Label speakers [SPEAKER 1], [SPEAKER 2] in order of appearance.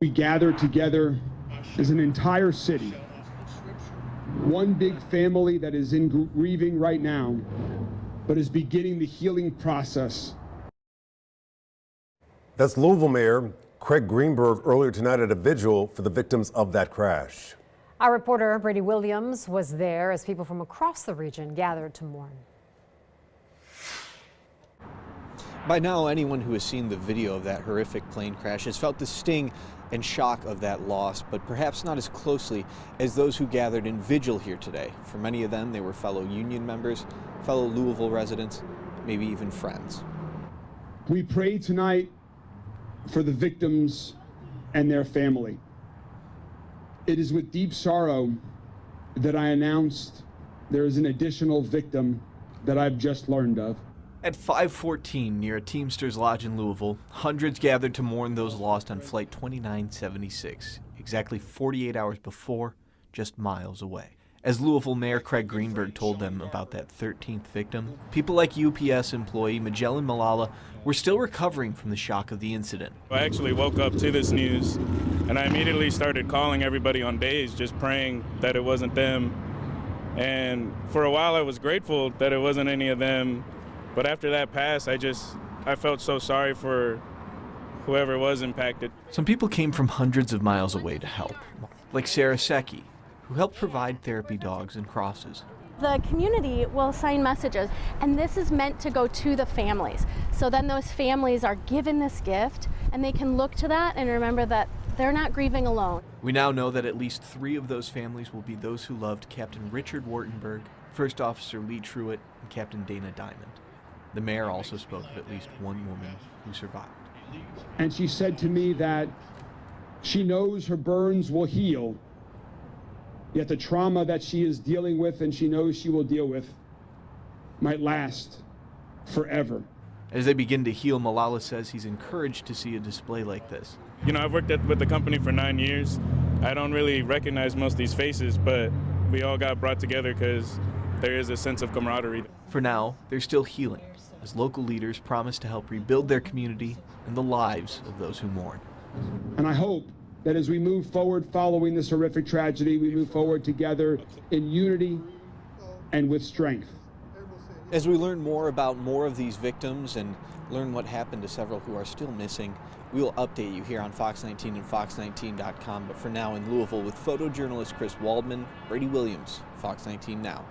[SPEAKER 1] We gather together as an entire city, one big family that is in grieving right now, but is beginning the healing process.
[SPEAKER 2] That's Louisville Mayor Craig Greenberg earlier tonight at a vigil for the victims of that crash.
[SPEAKER 3] Our reporter Brady Williams was there as people from across the region gathered to mourn.
[SPEAKER 4] By now, anyone who has seen the video of that horrific plane crash has felt the sting and shock of that loss, but perhaps not as closely as those who gathered in vigil here today. For many of them, they were fellow union members, fellow Louisville residents, maybe even friends.
[SPEAKER 1] We pray tonight for the victims and their family. It is with deep sorrow that I announced there is an additional victim that I've just learned of.
[SPEAKER 5] At 5:14 near a Teamsters lodge in Louisville, hundreds gathered to mourn those lost on Flight 2976, exactly 48 hours before, just miles away. As Louisville Mayor Craig Greenberg told them about that 13th victim, people like UPS employee Magellan Malala were still recovering from the shock of the incident.
[SPEAKER 6] I actually woke up to this news, and I immediately started calling everybody on days, just praying that it wasn't them. And for a while I was grateful that it wasn't any of them. But after that passed, I felt so sorry for whoever was impacted.
[SPEAKER 5] Some people came from hundreds of miles away to help, like Sarah Secchi, who helped provide therapy dogs and crosses.
[SPEAKER 7] The community will sign messages, and this is meant to go to the families. So then those families are given this gift, and they can look to that and remember that they're not grieving alone.
[SPEAKER 5] We now know that at least 3 of those families will be those who loved Captain Richard Wartenberg, First Officer Lee Truitt, and Captain Dana Diamond. The mayor also spoke of at least one woman who survived.
[SPEAKER 1] And she said to me that she knows her burns will heal, yet the trauma that she is dealing with and she knows she will deal with might last forever.
[SPEAKER 5] As they begin to heal, Malala says he's encouraged to see a display like this.
[SPEAKER 6] You know, I've worked with the company for 9 years. I don't really recognize most of these faces, but we all got brought together because there is a sense of camaraderie.
[SPEAKER 5] For now, they're still healing, as local leaders promise to help rebuild their community and the lives of those who mourn.
[SPEAKER 1] And I hope that as we move forward following this horrific tragedy, we move forward together in unity and with strength.
[SPEAKER 4] As we learn more about more of these victims and learn what happened to several who are still missing, we will update you here on Fox 19 and Fox19.com. But for now in Louisville with photojournalist Chris Waldman, Brady Williams, Fox 19 Now.